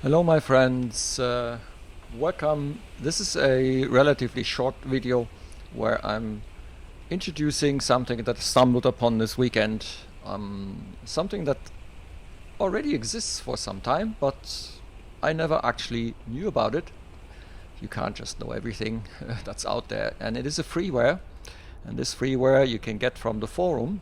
Hello my friends, welcome. This is a relatively short video where I'm introducing something that I stumbled upon this weekend. Something that already exists for some time, but I never actually knew about it. You can't just know everything that's out there, and it is a freeware, and this freeware you can get from the forum,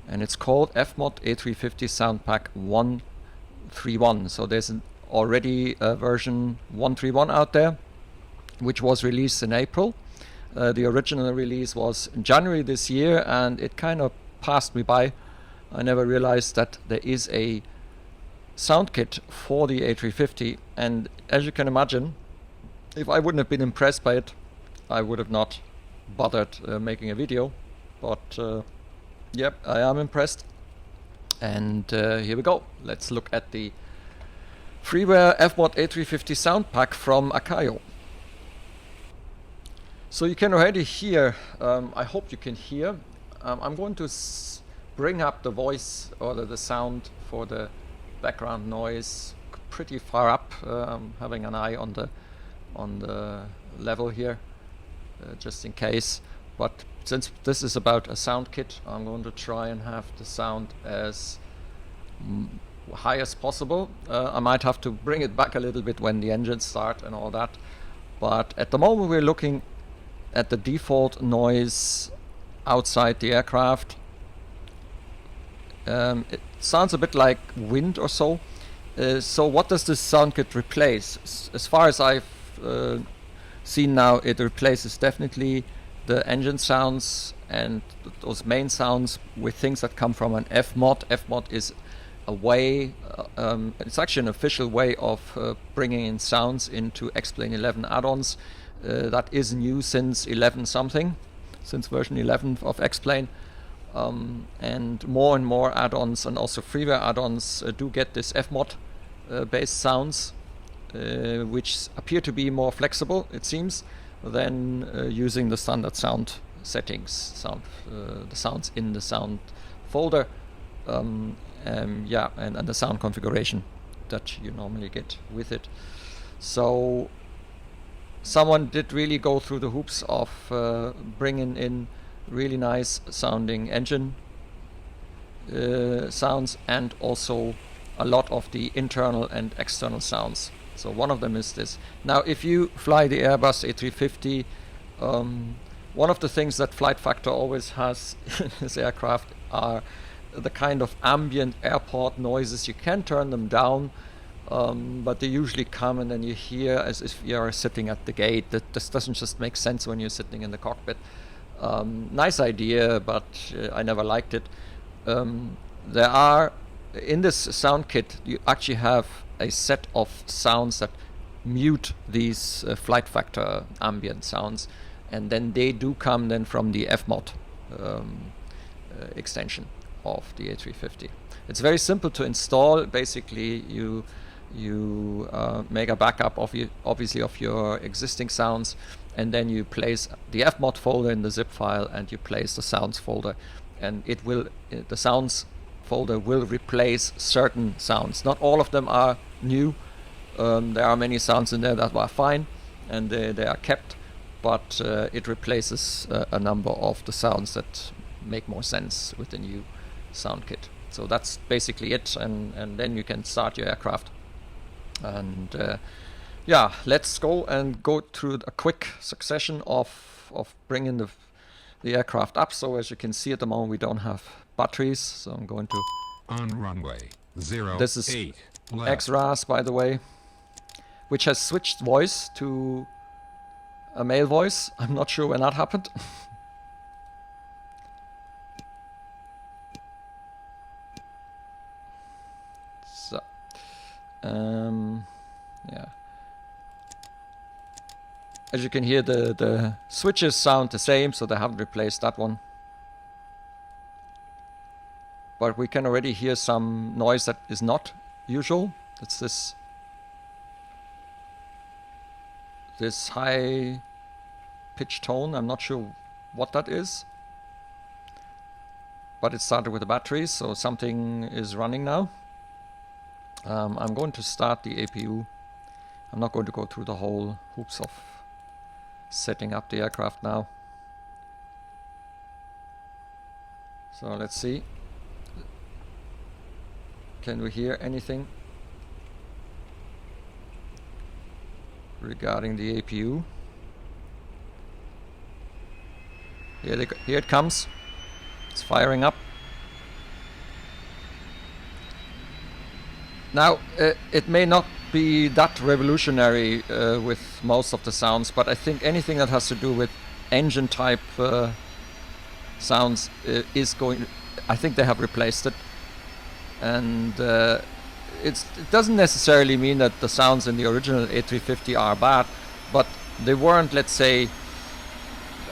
and it's called Fmod A350 Sound Pack 131. So there's already a version 131 out there, which was released in April. The original release was in January this year, and it kind of passed me by. I never realized that there is a sound kit for the A350, and as you can imagine, if I wouldn't have been impressed by it, I would have not bothered making a video. But yep, I am impressed, and here we go. Let's look at the freeware Fmod A350 sound pack from Akayo. So you can already hear, I hope you can hear, I'm going to bring up the voice or the sound for the background noise pretty far up, having an eye on the level here, just in case. But since this is about a sound kit, I'm going to try and have the sound as high as possible. I might have to bring it back a little bit when the engines start and all that, but at the moment we're looking at the default noise outside the aircraft. It sounds a bit like wind or so. So what does this sound kit replace? As far as I've seen now, it replaces definitely the engine sounds and those main sounds with things that come from an Fmod. Fmod is a way, it's actually an official way of bringing in sounds into XP11 add-ons. That is new since 11 something, since version 11 of X-Plane. And more add-ons and also freeware add-ons do get this Fmod based sounds, which appear to be more flexible, it seems, than using the standard sound settings, the sounds in the sound folder. Yeah, and the sound configuration that you normally get with it. So someone did really go through the hoops of bringing in really nice sounding engine sounds, and also a lot of the internal and external sounds. So one of them is this. Now if you fly the Airbus A350, one of the things that Flight Factor always has in this aircraft are the kind of ambient airport noises. You can turn them down, but they usually come, and then you hear as if you're sitting at the gate. That this doesn't just make sense when you're sitting in the cockpit. Nice idea, but I never liked it. There are, in this sound kit, you actually have a set of sounds that mute these Flight Factor ambient sounds, and then they do come then from the Fmod extension of the A350. It's very simple to install. Basically you make a backup of obviously of your existing sounds, and then you place the Fmod folder in the zip file, and you place the sounds folder, and it will the sounds folder will replace certain sounds. Not all of them are new. There are many sounds in there that are fine, and they are kept, but it replaces a number of the sounds that make more sense with the new sound kit. So that's basically it, and then you can start your aircraft. And yeah, let's go through a quick succession of bringing the aircraft up. So as you can see, at the moment we don't have batteries, so I'm going to on runway 08. This is XRAS, by the way, which has switched voice to a male voice. I'm not sure when that happened. So yeah, as you can hear, the switches sound the same, so they haven't replaced that one. But we can already hear some noise that is not usual. It's this high pitch tone. I'm not sure what that is, but it started with the batteries, so something is running now. I'm going to start the APU I'm not going to go through the whole hoops of setting up the aircraft now. So let's see. Can we hear anything regarding the APU? Here it comes. It's firing up. Now, it may not be that revolutionary with most of the sounds, but I think anything that has to do with engine type sounds is going. I think they have replaced it, and it doesn't necessarily mean that the sounds in the original A350 are bad, but they weren't. Let's say,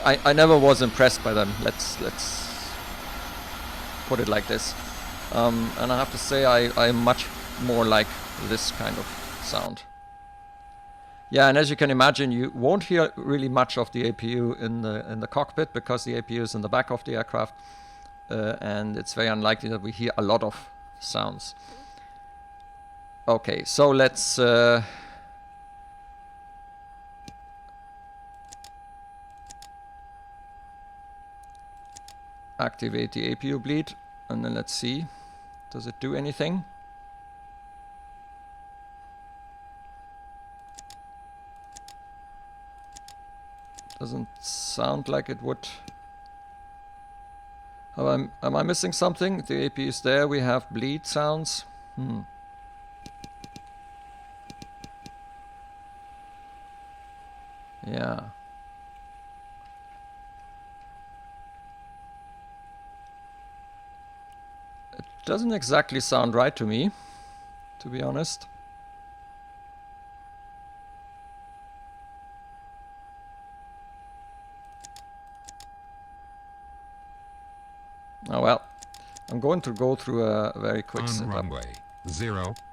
I never was impressed by them. Let's put it like this. And I have to say, I'm much more like this kind of sound. Yeah, and as you can imagine, you won't hear really much of the APU in the cockpit because the APU is in the back of the aircraft, and it's very unlikely that we hear a lot of sounds. Okay, so let's activate the APU bleed, and then let's see, does it do anything? Doesn't sound like it would. Oh, am I missing something? The APU is there, we have bleed sounds. Yeah. It doesn't exactly sound right to me, to be honest. Oh well, I'm going to go through a very quick on setup. runway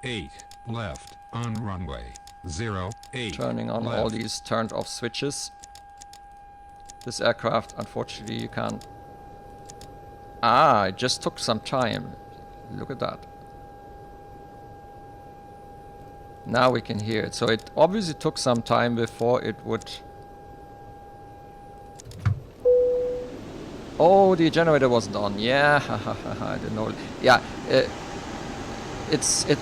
08 left on runway 08. Turning on left. all these turned off switches. This aircraft, unfortunately, you can't. Ah, it just took some time. Look at that. Now we can hear it. So it obviously took some time before it would. Oh, the generator wasn't on. Yeah, I didn't know. Yeah, it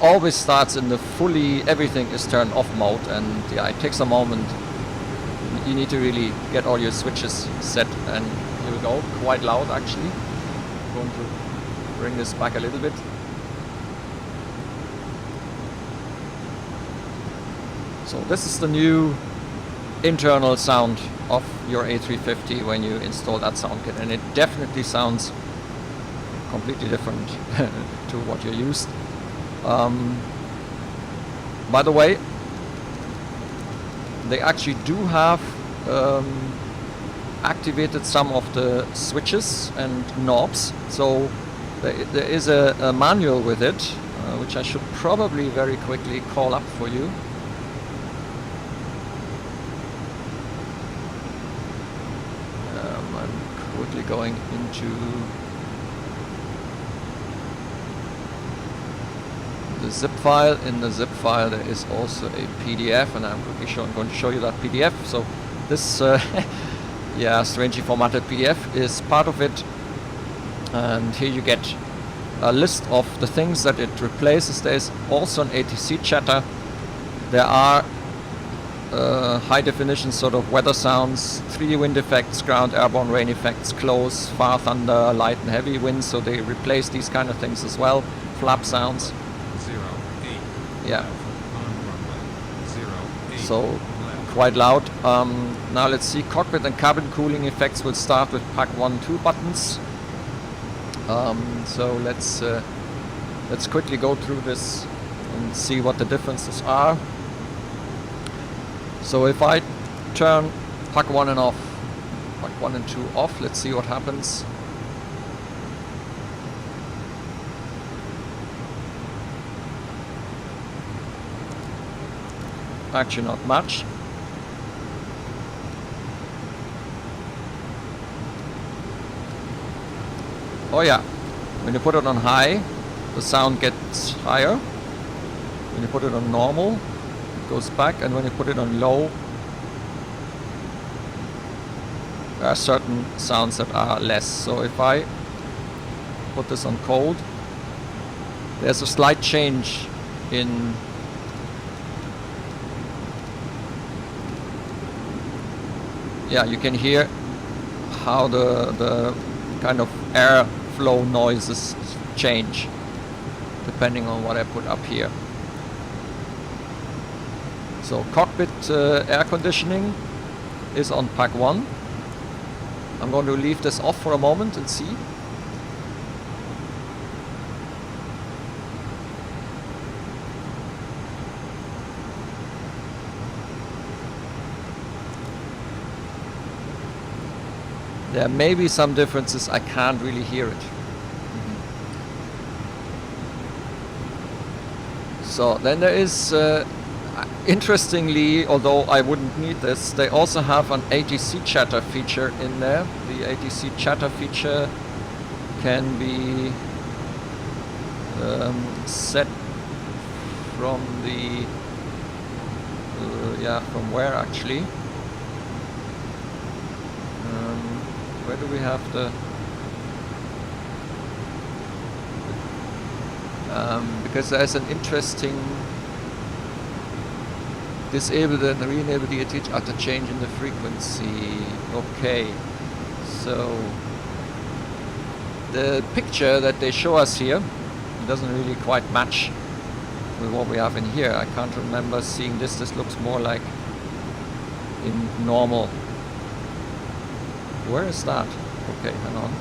always starts in the fully everything is turned off mode, and yeah, it takes a moment. You need to really get all your switches set, and here we go. Quite loud actually. I'm going to bring this back a little bit. So this is the new internal sound of your A350 when you install that sound kit, and it definitely sounds completely different to what you're used. By the way, they actually do have activated some of the switches and knobs, so there is a manual with it, which I should probably very quickly call up for you. Going into the zip file. In the zip file there is also a PDF, and I'm quickly going to show you that PDF. So this yeah, strangely formatted PDF is part of it, and here you get a list of the things that it replaces. There is also an ATC Chatter. There are high definition sort of weather sounds, 3 wind effects, ground, airborne, rain effects, close, far, thunder, light and heavy winds, so they replace these kind of things as well. Flap sounds. 08. Yeah. On runway 08. So quite loud. Now let's see, cockpit and cabin cooling effects will start with pack 1-2 buttons. So let's quickly go through this and see what the differences are. So if I turn pack 1 and off, pack 1 and 2 off, let's see what happens. Actually not much. Oh yeah, when you put it on high, the sound gets higher. When you put it on normal, it goes back, and when you put it on low, there are certain sounds that are less. So if I put this on cold, there's a slight change in you can hear how the kind of airflow noises change depending on what I put up here. So cockpit air conditioning is on pack 1. I'm going to leave this off for a moment and see. There may be some differences, I can't really hear it. So then there is, interestingly, although I wouldn't need this, they also have an ATC Chatter feature in there. The ATC Chatter feature can be set from the, from where actually? Where do we have the... because there's an interesting disable and re-enable the ATC after change in the frequency. Okay, so the picture that they show us here doesn't really quite match with what we have in here. I can't remember seeing this. This looks more like in normal. Where is that? Okay, hang on.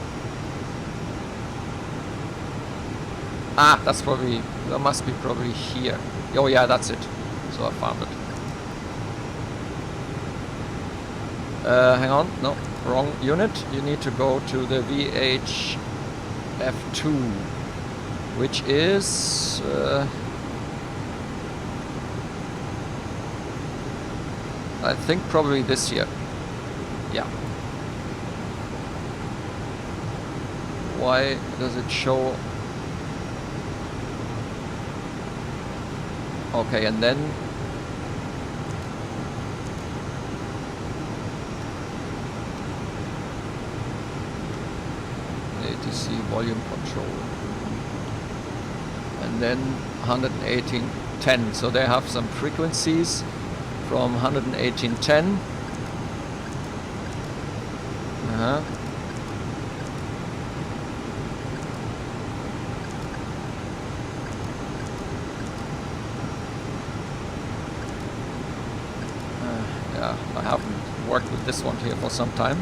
Ah, that's probably, that must be probably here. Oh yeah, that's it. So I found it. Hang on, no, wrong unit. You need to go to the VHF2, which is I think probably this here. Yeah. Why does it show? Okay, and then ATC volume control, and then 118.10. So they have some frequencies from 118.10. I haven't worked with this one here for some time.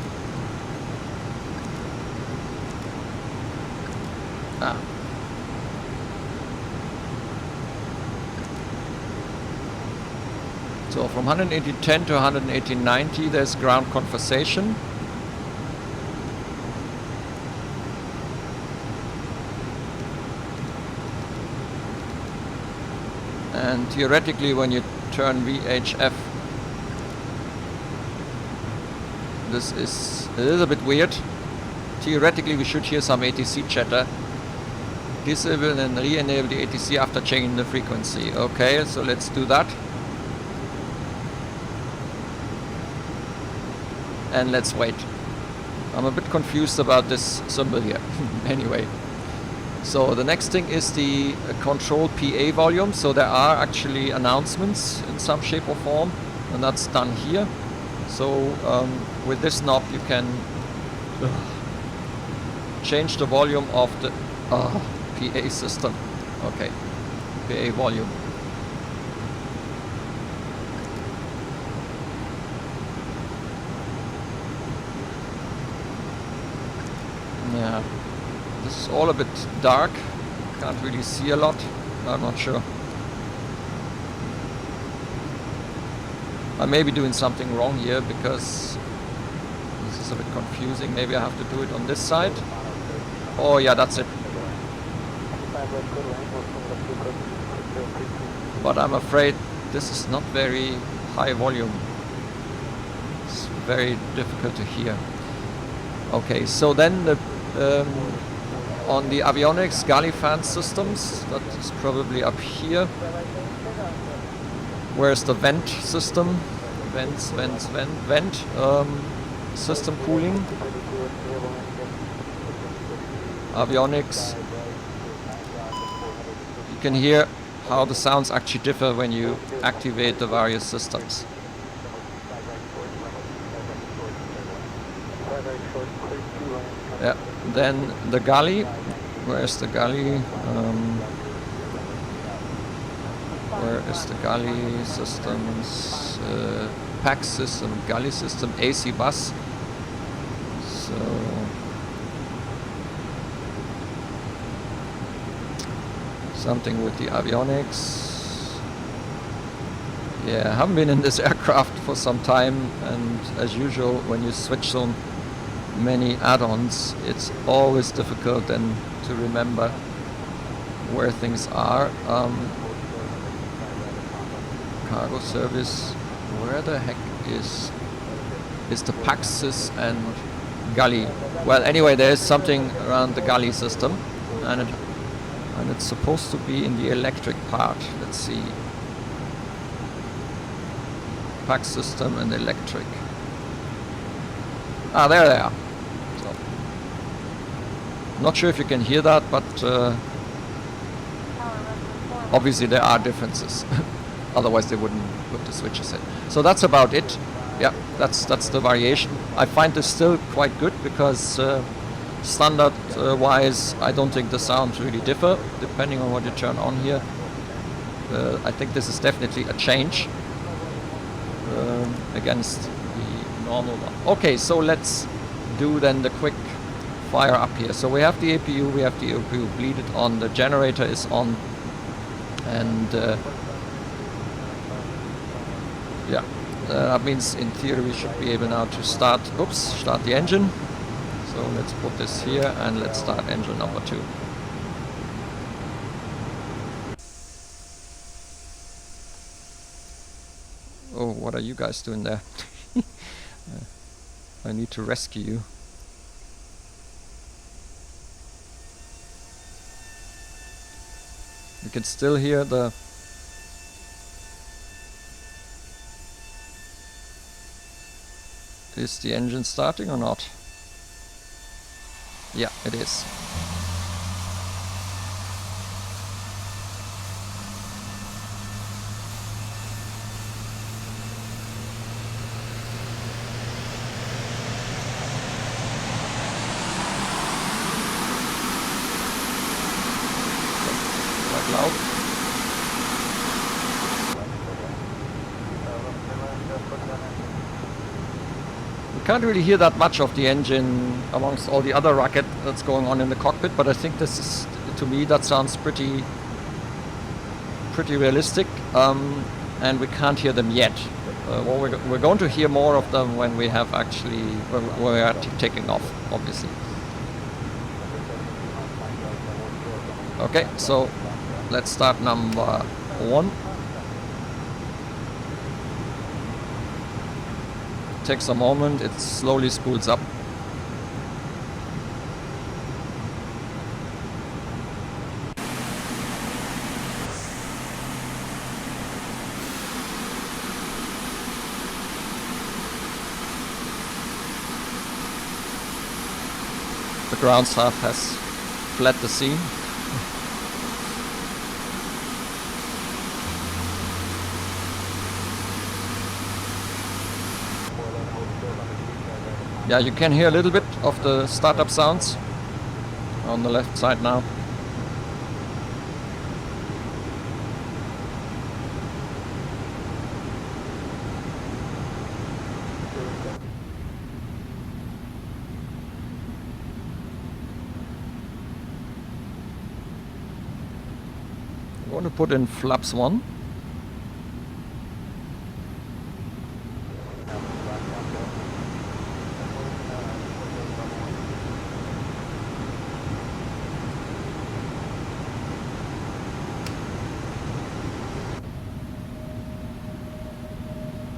So from 118.10 to 118.90 there's ground conversation. And theoretically when you turn VHF, this is a little bit weird. Theoretically we should hear some ATC chatter. Disable and re-enable the ATC after changing the frequency. Okay, so let's do that. And let's wait. I'm a bit confused about this symbol here. Anyway, so the next thing is the control PA volume. So there are actually announcements in some shape or form, and that's done here. So with this knob you can change the volume of the PA system. Okay, PA volume. Yeah, this is all a bit dark. Can't really see a lot. I'm not sure. I may be doing something wrong here because this is a bit confusing. Maybe I have to do it on this side. Oh yeah, that's it. But I'm afraid this is not very high volume. It's very difficult to hear. Okay, so then the on the avionics Gallifan systems, that is probably up here. Where's the vent system? Vent system cooling. Avionics. You can hear how the sounds actually differ when you activate the various systems. Yeah, then the galley. Where's the galley? Where is the galley systems? Pack system, galley system, AC bus. So something with the avionics. Yeah, I haven't been in this aircraft for some time, and as usual, when you switch so many add-ons, it's always difficult then to remember where things are. Cargo service. Where the heck is the Paxis and galley? Well, anyway, there is something around the galley system, and it's supposed to be in the electric part. Let's see. Pack system and electric. Ah, there they are. So, not sure if you can hear that, but obviously there are differences. Otherwise they wouldn't put the switches in. So that's about it. Yeah, that's the variation. I find this still quite good because standard wise, I don't think the sounds really differ depending on what you turn on here. I think this is definitely a change against the normal one. Okay, so let's do then the quick fire up here. So we have the APU, we have the APU bleeded on, the generator is on, and yeah, that means in theory we should be able now to start the engine. So let's put this here and let's start engine number 2. Oh, what are you guys doing there? I need to rescue you. You can still hear the... Is the engine starting or not? Yeah, it is. Quite loud. Can't really hear that much of the engine amongst all the other racket that's going on in the cockpit, but I think this is, to me, that sounds pretty realistic, and we can't hear them yet. Well, we're going to hear more of them when we have actually, when we are taking off, obviously. Okay, so let's start number 1. Takes a moment, it slowly spools up. The ground staff has fled the scene. Yeah, you can hear a little bit of the startup sounds on the left side now. I'm going to put in flaps 1.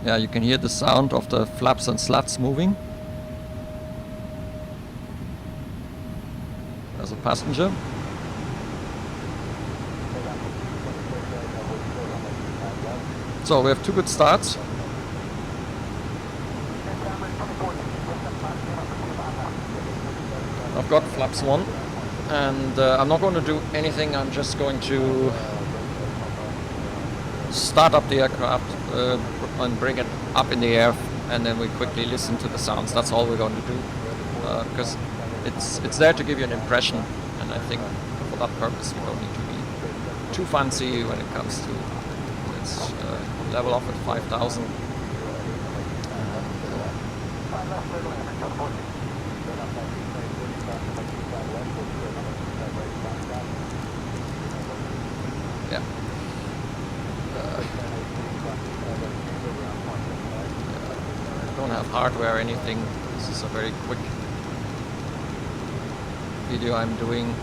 Yeah, you can hear the sound of the flaps and slats moving. There's a passenger. So we have two good starts. I've got flaps 1, and I'm not going to do anything. I'm just going to start up the aircraft and bring it up in the air, and then we quickly listen to the sounds. That's all we're going to do, because it's there to give you an impression, and I think for that purpose we don't need to be too fancy when it comes to let's level off at 5,000. Yeah. I don't have hardware or anything. This is a very quick video I'm doing,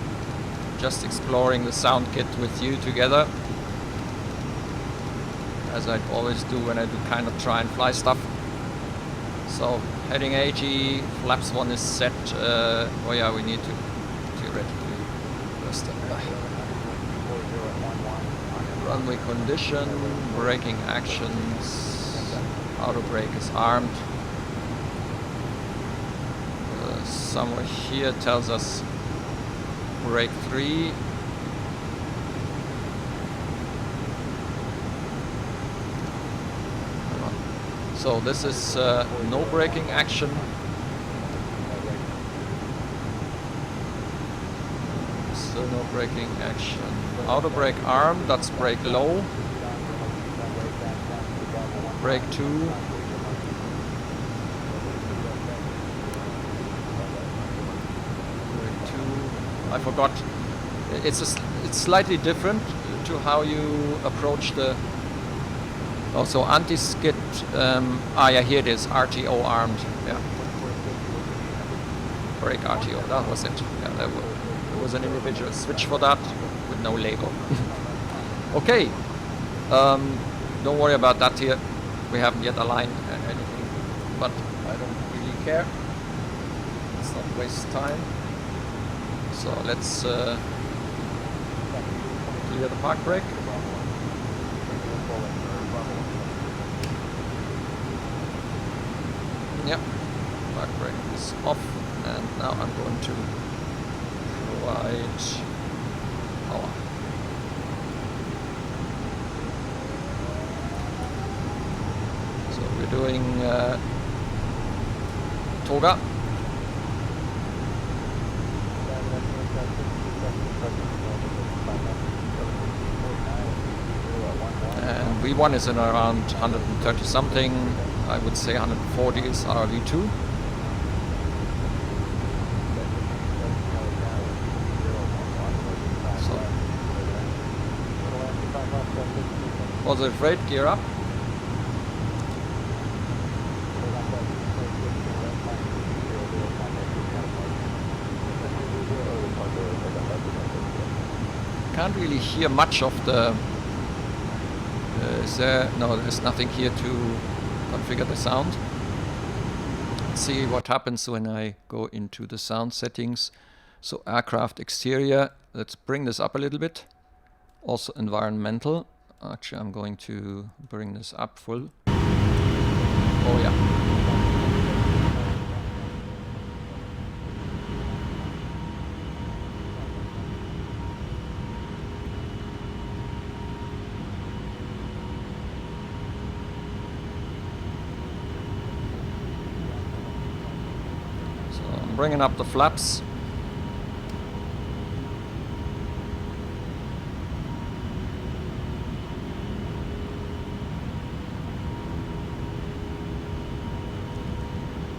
just exploring the sound kit with you together, as I always do when I do kind of try and fly stuff. So heading 80, flaps 1 is set. Oh yeah, we need to theoretically rest it. Runway condition, braking actions, auto brake is armed. Somewhere here tells us brake 3. So this is no braking action. Still no braking action. Auto brake arm, that's brake low. Brake 2. I forgot. It's slightly different to how you approach the. Also anti-skid. Yeah, here it is. RTO armed. Yeah. Brake RTO. That was it. Yeah, there was an individual switch for that with no label. Okay. Don't worry about that here. We haven't yet aligned anything, but I don't really care. Let's not waste time. So let's clear the park brake. Yep, park brake is off, and now I'm going to provide power. So we're doing Toga. And V1 is in around 130 something. I would say 140 is our V2. So positive rate, gear up. Can't really hear much of the. Is there? No, there's nothing here to configure the sound. Let's see what happens when I go into the sound settings. So aircraft exterior. Let's bring this up a little bit. Also environmental. Actually, I'm going to bring this up full. Oh yeah. Bringing up the flaps.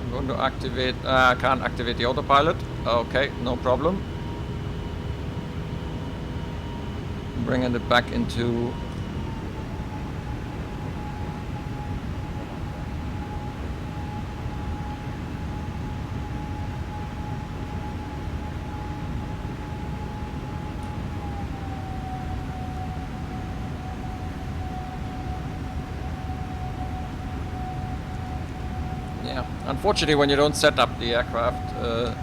I'm going to activate, I can't activate the autopilot. Okay, no problem. Bringing it back into unfortunately, when you don't set up the aircraft,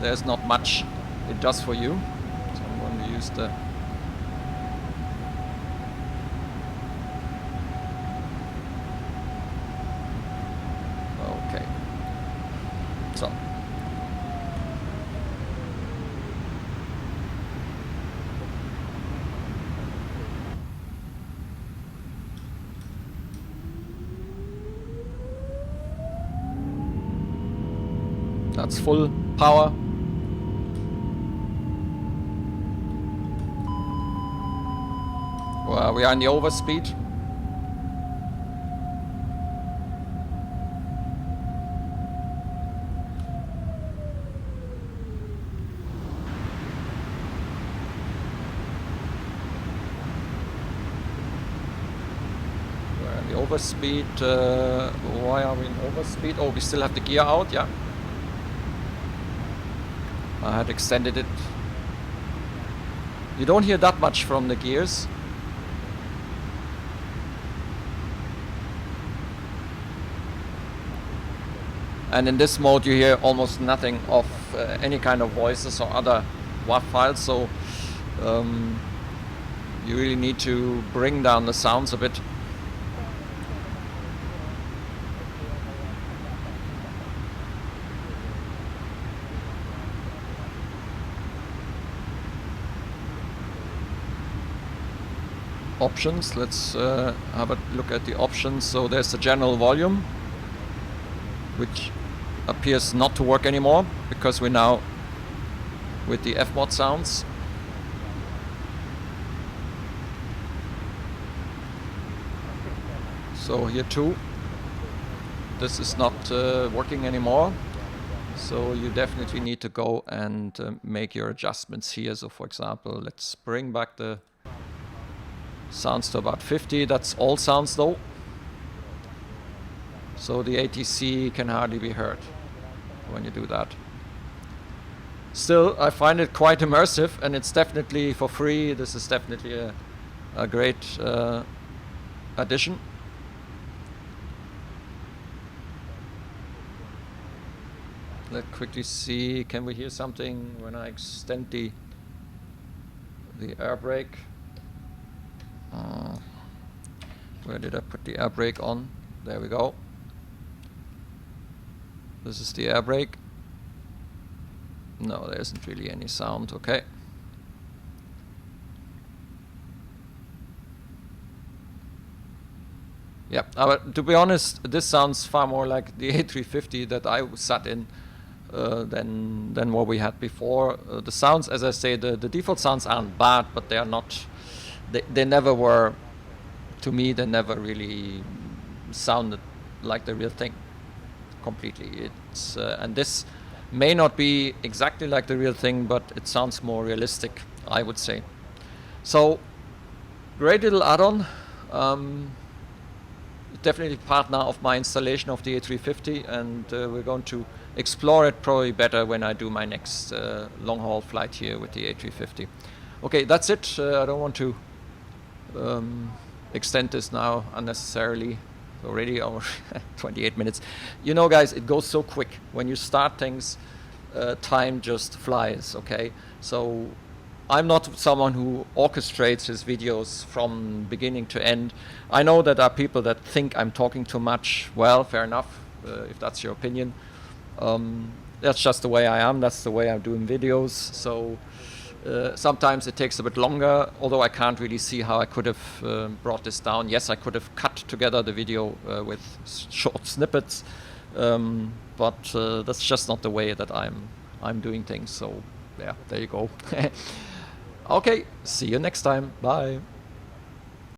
there's not much it does for you. So I'm going to use the That's full power. Well, we are in the overspeed. Overspeed, why are we in overspeed? Oh, we still have the gear out, yeah. I had extended it. You don't hear that much from the gears. And in this mode you hear almost nothing of any kind of voices or other WAV files, so you really need to bring down the sounds a bit. Options, let's have a look at the options. So there's the general volume, which appears not to work anymore because we're now with the Fmod sounds. So here too, this is not working anymore. So you definitely need to go and make your adjustments here. So for example, let's bring back the sounds to about 50. That's all sounds though. So the ATC can hardly be heard when you do that. Still, I find it quite immersive, and it's definitely for free. This is definitely a great addition. Let's quickly see, can we hear something when I extend the air brake? Where did I put the air brake on? There we go. This is the air brake. No, there isn't really any sound. Okay. Yeah, but to be honest, this sounds far more like the A350 that I sat in than what we had before. The sounds, as I say, the default sounds aren't bad, but they are not. They never were. To me, they never really sounded like the real thing completely. It's and this may not be exactly like the real thing, but it sounds more realistic, I would say. So, great little add-on. Definitely part now of my installation of the A350, and we're going to explore it probably better when I do my next long-haul flight here with the A350. Okay, that's it. I don't want to extend this now unnecessarily. Already over 28 minutes. You know, guys, it goes so quick. When you start things, time just flies, okay? So I'm not someone who orchestrates his videos from beginning to end. I know that there are people that think I'm talking too much. Well, fair enough, if that's your opinion. That's just the way I am. That's the way I'm doing videos. So sometimes it takes a bit longer, although I can't really see how I could have brought this down. Yes, I could have cut together the video with short snippets, but that's just not the way that I'm doing things. So yeah, there you go. Okay, see you next time. Bye.